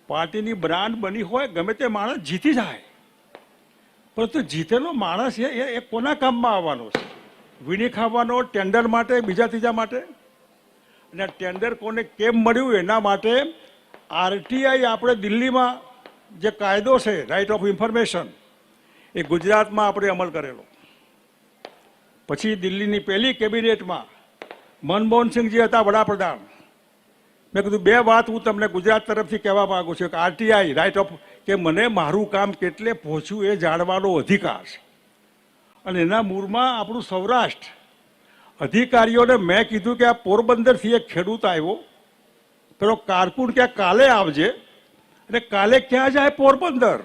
પાર્ટીની બ્રાન્ડ બની હોય ગમે તે માણસ જીતી જાય, પરંતુ જીતેલો માણસ એ કોના કામમાં આવવાનો છે? વીણી ખાવાનો, ટેન્ડર માટે, બીજા ત્રીજા માટે? અને ટેન્ડર કોને કેમ મળ્યું એના માટે આરટીઆઈ આપણે દિલ્હીમાં જે કાયદો છે રાઇટ ઓફ ઇન્ફોર્મેશન એ ગુજરાતમાં આપણે અમલ કરેલો. પછી દિલ્હીની પહેલી કેબિનેટમાં મનમોહનસિંહજી હતા વડાપ્રધાન. મેં કીધું બે વાત હું તમને ગુજરાત તરફથી કહેવા માગું છું કે આરટીઆઈ રાઇટ ઓફ કે મને મારું કામ કેટલે પહોંચ્યું એ જાણવાનો અધિકાર છે. અને એના મૂળમાં આપણું સૌરાષ્ટ્ર. અધિકારીઓને મેં કીધું કે આ પોરબંદરથી એક ખેડૂત આવ્યો, પેલો કારકુન ક્યાં કાલે આવજે, અને કાલે ક્યાં જાય? પોરબંદર.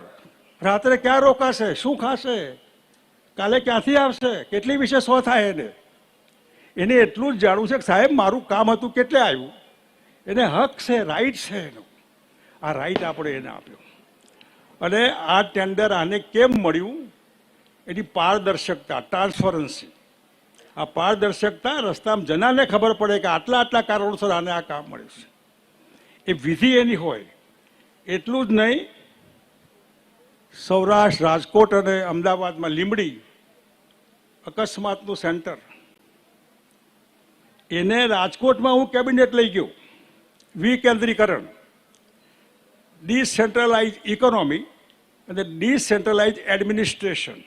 રાત્રે ક્યાં રોકાશે? શું ખાશે? કાલે ક્યાંથી આવશે? કેટલી વિશે સો થાય એને એટલું જ જાણવું છે કે સાહેબ મારું કામ હતું કેટલે આવ્યું. એને હક છે, રાઈટ છે એનો. આ રાઈટ આપણે એને આપ્યો. અને આ ટેન્ડર આને કેમ મળ્યું? એની પારદર્શકતા, ટ્રાન્સપરન્સી. આ પારદર્શકતા રસ્તામાં જનાને ખબર પડે કે આટલા આટલા કારણોસર આને આ કામ મળ્યું છે. એ વિધિ એની હોય. એટલું જ નહીં, સૌરાષ્ટ્ર, રાજકોટ અને અમદાવાદમાં લીંબડી અકસ્માતનું સેન્ટર, એને રાજકોટમાં હું કેબિનેટ લઈ ગયો. વિકેન્દ્રીકરણ, ડિસેન્ટ્રલાઇઝ ઇકોનોમી અને ડિસેન્ટ્રલાઇઝ એડમિનિસ્ટ્રેશન.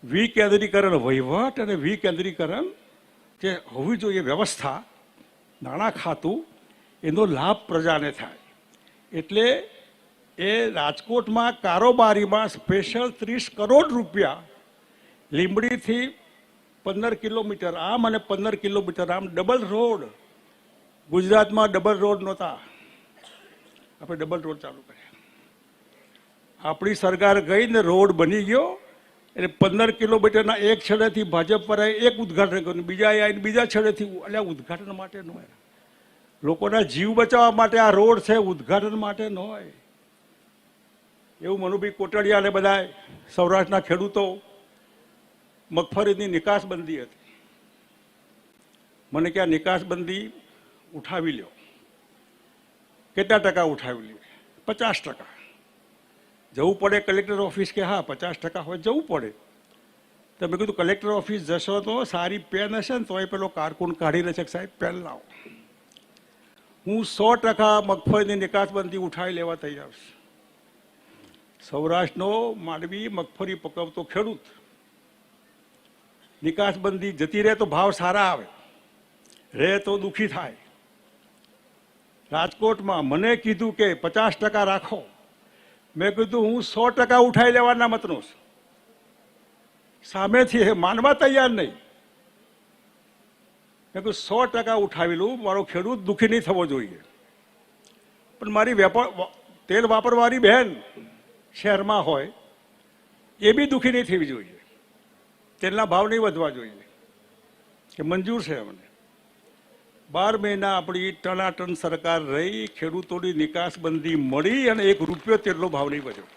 વિકેન્દ્રીકરણ વહીવટ અને વિકેન્દ્રીકરણ જે હોવી જોઈએ વ્યવસ્થા, નાણાં ખાતું, એનો લાભ પ્રજાને થાય. એટલે એ રાજકોટમાં કારોબારીમાં સ્પેશિયલ 30 કરોડ રૂપિયા લીંબડીથી 15 કિલોમીટર આમ અને 15 કિલોમીટર આમ ડબલ રોડ. ગુજરાતમાં ડબલ રોડ નહોતા, આપણે ડબલ રોડ ચાલુ કર્યા. આપણી સરકાર ગઈ ને રોડ બની ગયો. એટલે 15 કિલોમીટરના એક છેડેથી ભાજપ પર એક ઉદ્ઘાટન કર્યું, બીજા આવીને બીજા છેડેથી. એટલે ઉદ્ઘાટન માટે ન હોય, લોકોના જીવ બચાવવા માટે આ રોડ છે, ઉદ્ઘાટન માટે ન હોય. એવું મનુભાઈ કોટડિયા અને બધા સૌરાષ્ટ્રના ખેડૂતો, મગફળીની નિકાસબંધી હતી. મને કે આ નિકાસબંધી ઉઠાવી લ્યો. કેટલા ટકા ઉઠાવી લ્યો? 50%. જવું પડે કલેક્ટર ઓફિસ? કે હા 50% હોય જવું પડે. તો મેં કીધું કલેક્ટર ઓફિસ જશો તો સારી પેન હશે ને તો એ પેલો કારકુન કાઢી લેશે કે સાહેબ પેન લાવો. હું 100% મગફળીની નિકાસબંધી ઉઠાવી લેવા તૈયાર છું. સૌરાષ્ટ્રનો માંડવી મગફળી પકવતો ખેડૂત, નિકાસબંધી જતી રહે તો ભાવ સારા આવે, રહે તો દુઃખી થાય. રાજકોટમાં મને કીધું કે 50% રાખો. મેં કીધું હું 100% ઉઠાવી લેવાના મતનો છું. સામેથી માનવા તૈયાર નહીં. મેં કીધું 100% ઉઠાવી લઉં, મારો ખેડૂત દુઃખી નહીં થવો જોઈએ. પણ મારી તેલ વાપરવાની બહેન શહેરમાં હોય એ બી દુઃખી નહીં થવી જોઈએ. તેલના ભાવ નહીં વધવા જોઈએ. કે મંજૂર છે અમને. 12 મહિના આપણી ટનાટન સરકાર રહી, ખેડૂતોની નિકાસબંધી મળી અને 1 રૂપિયો તેલનો ભાવ નહીં વધ્યો.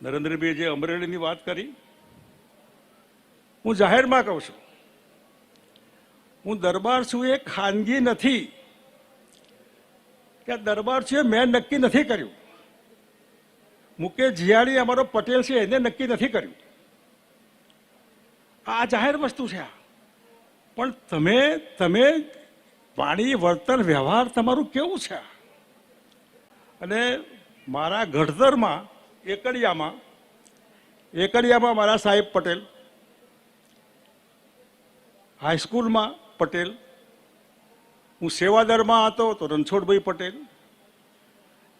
નરેન્દ્રભાઈએ જે અમરેલીની વાત કરી, હું જાહેરમાં કહું છું, હું દરબાર છું એ ખાનગી નથી. કે દરબાર છે મેં નક્કી નથી કર્યું. મુકેશ જીયાણી અમારો પટેલ છે એને નક્કી નથી કર્યું. આ જાહેર વસ્તુ છે. પણ તમે વાણી, વર્તન, વ્યવહાર તમારું કેવું છે? અને મારા ઘડતરમાં એકડિયામાં મારા સાહેબ પટેલ, હાઈસ્કૂલમાં પટેલ, હું સેવાદળમાં હતો તો રણછોડભાઈ પટેલ,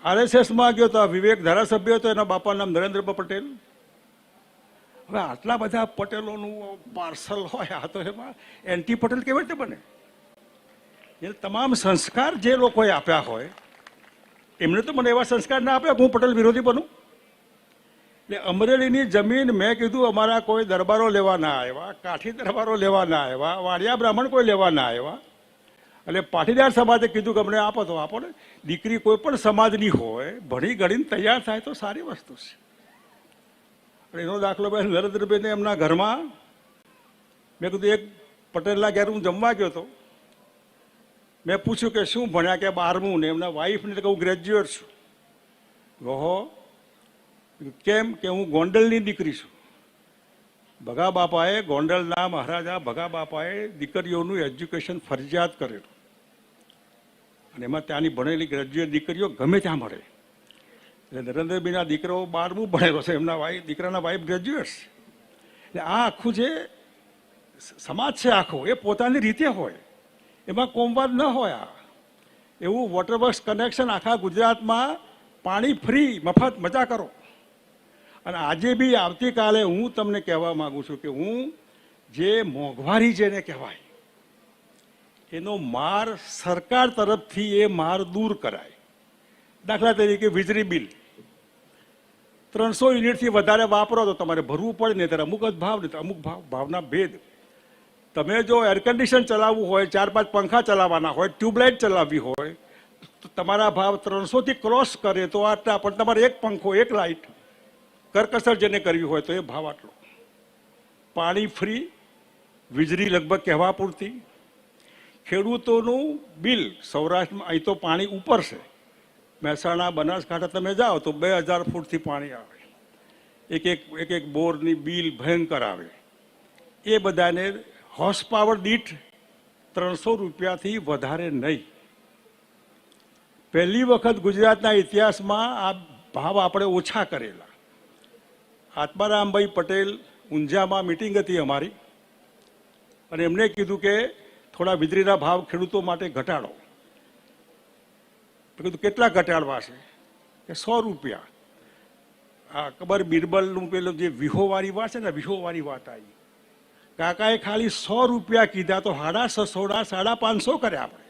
RSSમાં ગયો તો વિવેક ધારાસભ્ય હતો, એના બાપાનું નામ નરેન્દ્રભાઈ પટેલ. હવે આટલા બધા પટેલોનું પાર્સલ હોય, આ તો એમાં એન્ટી પટેલ કેવી રીતે બને? એ તમામ સંસ્કાર જે લોકોએ આપ્યા હોય એમને તો મને એવા સંસ્કાર ના આપ્યા હું પટેલ વિરોધી બનું. એટલે અમરેલીની જમીન મેં કીધું અમારા કોઈ દરબારો લેવા ના આવ્યા, કાઠી દરબારો લેવા ના આવ્યા, વાડિયા બ્રાહ્મણ કોઈ લેવા ના આવ્યા. એટલે પાટીદાર સમાજે કીધું કે અમને આપો તો આપો ને. દીકરી કોઈ પણ સમાજની હોય, ભણી ગણીને તૈયાર થાય તો સારી વસ્તુ છે. એનો દાખલો ભાઈ નરેન્દ્રભાઈને એમના ઘરમાં મેં કીધું એક પટેલના ઘેર હું જમવા ગયો હતો. મેં પૂછ્યું કે શું ભણ્યા કે 12મું, ને એમના વાઈફને તો હું ગ્રેજ્યુએટ છું. ઓહો, કેમ કે હું ગોંડલની દીકરી છું. ભગા બાપાએ, ગોંડલના મહારાજા ભગા બાપાએ દીકરીઓનું એજ્યુકેશન ફરજિયાત કરેલું, અને એમાં ત્યાંની ભણેલી ગ્રેજ્યુએટ દીકરીઓ ગમે ત્યાં મળે. એટલે નરેન્દ્રભાઈના દીકરો 12મું ભણેલો છે, એમના દીકરાના વાઈફ ગ્રેજ્યુએટ્સ. એટલે આ આખું જે સમાજ છે આખો એ પોતાની રીતે હોય, એમાં કોમવાદ ન હોય. એવું વોટરવર્ક્સ કનેક્શન આખા ગુજરાતમાં, પાણી ફ્રી, મફત, મજા કરો. અને આજે બી આવતીકાલે હું તમને કહેવા માગું છું કે હું જે મોંઘવારી જેને કહેવાય એનો માર સરકાર તરફથી એ માર દૂર કરાય. દાખલા તરીકે વીજળી બિલ 300 યુનિટથી વધારે વાપરો તો તમારે ભરવું પડે, ને ત્યારે અમુક જ ભાવ, ને અમુક ભાવના ભેદ. તમે જો એર કન્ડિશન ચલાવવું હોય, 4-5 પંખા ચલાવવાના હોય, ટ્યુબલાઇટ ચલાવવી હોય, તો તમારા ભાવ 300થી ક્રોસ કરે તો આટલા, પણ તમારે એક પંખો, એક લાઇટ, કરકસર જેને કરવી હોય તો એ ભાવ આટલો. પાણી ફ્રી, વીજળી લગભગ કહેવા પૂરતી. ખેડૂતોનું બિલ સૌરાષ્ટ્રમાં, અહીં તો પાણી ઉપર છે, મહેસાણા, બનાસકાંઠા તમે જાઓ તો 2000 ફૂટથી પાણી આવે, એક બોરની બિલ ભયંકર આવે. એ બધાને હોર્સ પાવર દીઠ 300 રૂપિયાથી વધારે નહીં. પહેલી વખત ગુજરાતના ઇતિહાસમાં આ ભાવ આપણે ઓછા કરેલા. આત્મારામભાઈ પટેલ, ઊંઝામાં મિટિંગ હતી અમારી, અને એમને કીધું કે થોડા વીજળીના ભાવ ખેડૂતો માટે ઘટાડો. મેં કીધું કેટલા ઘટાડવા છે? કે 100 રૂપિયા. આ અકબર બિરબલનું પેલું જે વિહોવાળી વાત છે ને, વિહોવાળી વાત આવી. કાકાએ ખાલી 100 રૂપિયા કીધા તો 650, 550 કર્યા આપણે.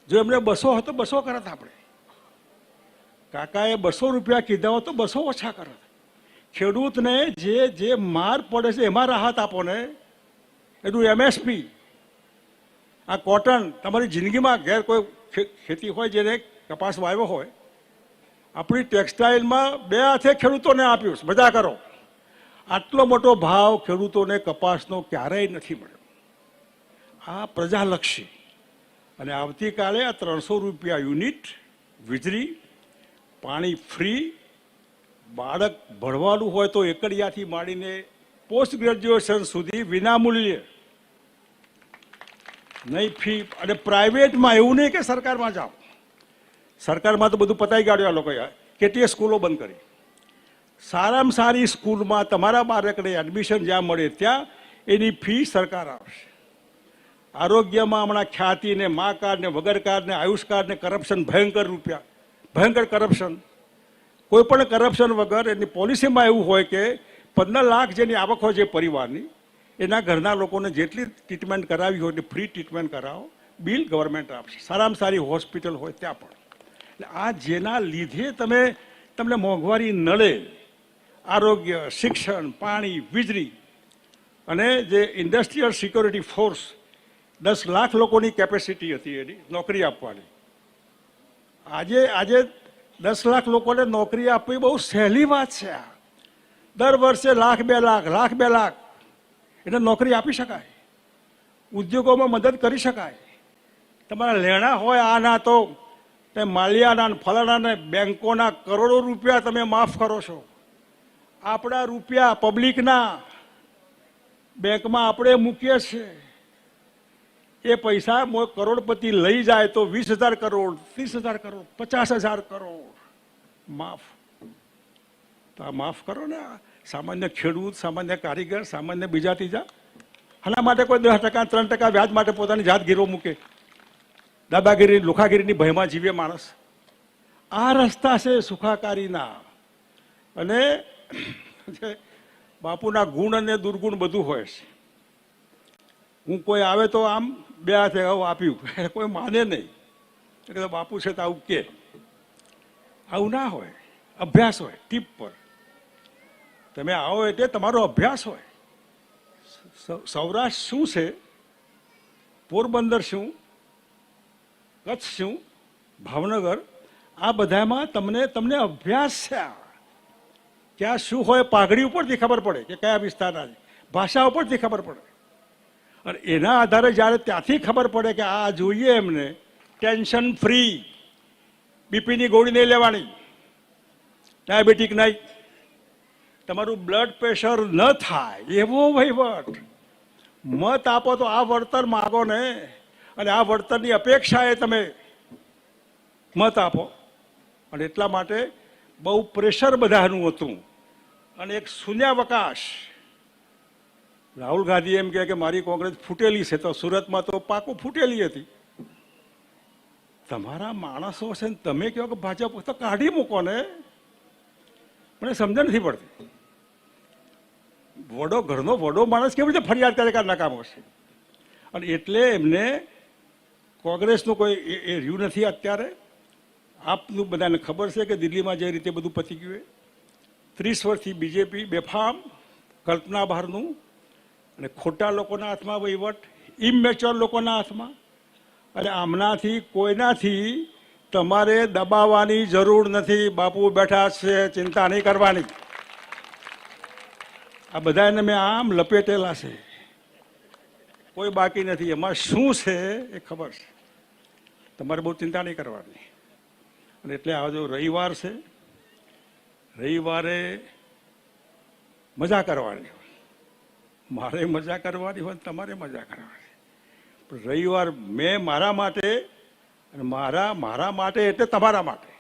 જો એમને 200 હતો 200 કરત આપણે. કાકાએ 200 રૂપિયા કીધા હોત તો 200 ઓછા કરત. ખેડૂતને જે માર પડે છે એમાં રાહત આપો ને. એનું MSP, આ કોટન, તમારી જિંદગીમાં ઘેર કોઈ ખેતી હોય જેને કપાસ વાવ્યો હોય, આપણી ટેક્સટાઇલમાં 2 હાથે ખેડૂતોને આપ્યું, મજા કરો. આટલો મોટો ભાવ ખેડૂતોને કપાસનો ક્યારેય નથી મળ્યો. આ પ્રજાલક્ષી. અને આવતીકાલે આ 300 રૂપિયા યુનિટ વીજળી, પાણી ફ્રી, બાળક ભણવાનું હોય તો એકડિયાથી માંડીને પોસ્ટ ગ્રેજ્યુએશન સુધી વિનામૂલ્યે, નહીં ફી. અને પ્રાઇવેટમાં એવું નહીં કે સરકારમાં જાઓ. સરકારમાં તો બધું પતાઈ કાઢ્યું આ લોકોએ, કેટલીય સ્કૂલો બંધ કરી. સારામાં સારી સ્કૂલમાં તમારા બાળકને એડમિશન જ્યાં મળે ત્યાં એની ફી સરકાર આપશે. આરોગ્યમાં હમણાં ખ્યાતિ ને મા કાર્ડ ને વગર કાર્ડ ને આયુષ કાર્ડ ને કરપ્શન, ભયંકર કરપ્શન. કોઈ પણ કરપ્શન વગર એની પોલિસીમાં એવું હોય કે 15 લાખ જેની આવક હોય છે પરિવારની, એના ઘરના લોકોને જેટલી ટ્રીટમેન્ટ કરાવી હોય એટલી ફ્રી ટ્રીટમેન્ટ કરાવો, બિલ ગવર્મેન્ટ આપશે. સારામાં સારી હોસ્પિટલ હોય ત્યાં પણ. એટલે આ જેના લીધે તમને મોંઘવારી નડે, આરોગ્ય, શિક્ષણ, પાણી, વીજળી, અને જે ઇન્ડસ્ટ્રીયલ સિક્યોરિટી ફોર્સ 10 લાખ લોકોની કેપેસિટી હતી એની નોકરી આપવાની. આજે 10 લાખ લોકોને નોકરી આપવી બહુ સહેલી વાત છે. દર વર્ષે 1,00,000, 2 લાખ એને નોકરી આપી શકાય. ઉદ્યોગોમાં મદદ કરી શકાય. તમારા લેણા હોય આના તો માલિયાના, ફલાણાને, બેંકોના કરોડો રૂપિયા તમે માફ કરો છો. આપણા રૂપિયા પબ્લિકના બેંકમાં આપણે મૂકીએ છીએ. એ પૈસા કરોડપતિ લઈ જાય તો 20,000 કરોડ, 30,000 કરોડ, 50,000 કરોડ માફ. તો આ માફ કરો ને. સામાન્ય ખેડૂત, સામાન્ય કારીગર, સામાન્ય બીજા ત્રીજા, આના માટે કોઈ 10%, 3% વ્યાજ માટે પોતાની જાત ગીરો મૂકે, દાદાગીરી, લુખાગીરીની ભયમાં જીવે માણસ. આ રસ્તા છે સુખાકારીના. અને બાપુના ગુણ અને દુર્ગુણ બધું હોય છે. હું કોઈ આવે તો આમ 2 હાથે આપ્યું, કોઈ માને નહીં. એટલે બાપુ છે તો આવું કે, આવું ના હોય. અભ્યાસ હોય ટીપ પર. તમે આવો એટલે તમારો અભ્યાસ હોય. સૌરાષ્ટ્ર શું છે, પોરબંદર શું, કચ્છ શું, ભાવનગર, આ બધામાં તમને અભ્યાસ છે. ક્યાં શું હોય પાઘડી ઉપરથી ખબર પડે કે કયા વિસ્તારના છે, ભાષા ઉપરથી ખબર પડે. અને એના આધારે જ્યારે ત્યાંથી ખબર પડે કે આ જોઈએ એમને ટેન્શન ફ્રી, બીપીની ગોળી નહીં લેવાની, ડાયાબિટીક નહીં, તમારું બ્લડ પ્રેશર ન થાય એવો વહીવટ. મત આપો તો આ વળતર માગો ને, અને આ વળતરની અપેક્ષાએ તમે મત આપો. અને એટલા માટે બહુ પ્રેશર બધાનું હતું અને એક શૂન્યાવકાશ. રાહુલ ગાંધી એમ કહે કે મારી કોંગ્રેસ ફૂટેલી છે, તો સુરતમાં તો પાકું ફૂટેલી હતી. તમારા માણસો છે ને તમે કહો કે ભાજપ તો કાઢી મૂકો ને. મને સમજણ નથી પડતી. ઘરનો વડો માણસ કેવી રીતે ફરિયાદ કરે કે નકામો છે? અને એટલે એમને કોંગ્રેસનું કોઈ એ રહ્યું નથી અત્યારે. આપનું બધાને ખબર છે કે દિલ્હીમાં જે રીતે બધું પતી ગયું, 30 વર્ષથી બીજેપી બેફામ, કલ્પના બહારનું, અને ખોટા લોકોના હાથમાં વહીવટ, ઇમેચ્યોર લોકોના હાથમાં. અને આમનાથી કોઈનાથી તમારે દબાવવાની જરૂર નથી. બાપુ બેઠા છે, ચિંતા નહીં કરવાની. આ બધાને મેં આમ લપેટેલા છે, કોઈ બાકી નથી. એમાં શું છે એ ખબર છે. તમારે બહુ ચિંતા નહીં કરવાની. અને એટલે આ જો રવિવાર છે, રવિવારે મજા કરવાની હોય. મારે મજા કરવાની હોય, તમારે મજા કરવાની. પણ રવિવાર મેં મારા માટે, અને મારા માટે એટલે તમારા માટે.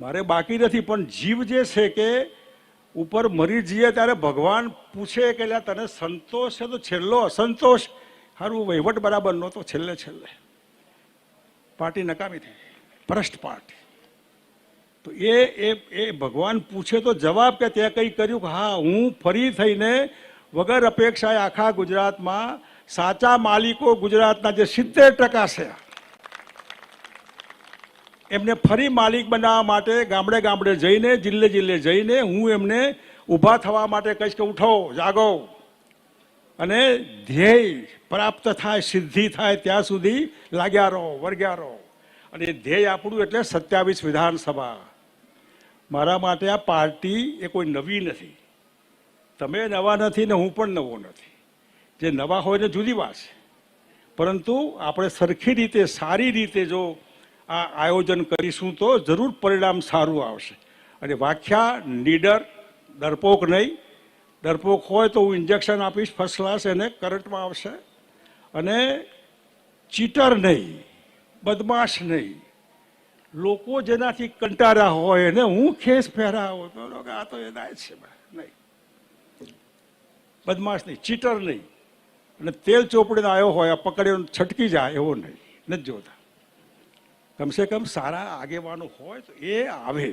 મારે બાકી નથી. પણ જીવ જે છે કે ઉપર મરી જઈએ ત્યારે ભગવાન પૂછે કે તને સંતોષ છે? તો છેલ્લો અસંતોષ, સારું વહીવટ બરાબર નહોતો, છેલ્લે પાર્ટી નકામી થઈ, ભ્રષ્ટ પાર્ટી. તો એ ભગવાન પૂછે તો જવાબ કે તે કંઈ કર્યું? હા, હું ફરી થઈને વગર અપેક્ષાએ આખા ગુજરાતમાં સાચા માલિકો ગુજરાતના જે 70% છે એમને ફરી માલિક બનાવવા માટે ગામડે ગામડે જઈને, જિલ્લે જિલ્લે જઈને હું એમને ઊભા થવા માટે કહીશ કે ઉઠો, જાગો, અને ધ્યેય પ્રાપ્ત થાય, સિદ્ધિ થાય ત્યાં સુધી લાગ્યા રહો, વર્ગ્યા રહો. અને એ ધ્યેય આપણું એટલે 27 વિધાનસભા. મારા માટે આ પાર્ટી એ કોઈ નવી નથી. તમે નવા નથી ને હું પણ નવો નથી. જે નવા હોય ને જુદી વાત છે, પરંતુ આપણે સરખી રીતે, સારી રીતે જો આ આયોજન કરીશું તો જરૂર પરિણામ સારું આવશે. અને વાખ્યા નીડર, ડરપોક નહીં. ડરપોક હોય તો હું ઇન્જેક્શન આપીશ ફર્સ્ટ ક્લાસ, એને કરંટમાં આવશે. અને ચીટર નહીં, બદમાશ નહીં. લોકો જેનાથી કંટાળ્યા હોય એને હું ખેસ પહેરાવો તો આ તો એ દાય છે નહીં. બદમાશ નહીં, ચીટર નહીં. અને તેલ ચોપડીને આવ્યો હોય, પકડ્યો છટકી જાય એવો નહીં, નથી જોતા. કમસે કમ સારા આગેવાનો હોય તો એ આવે.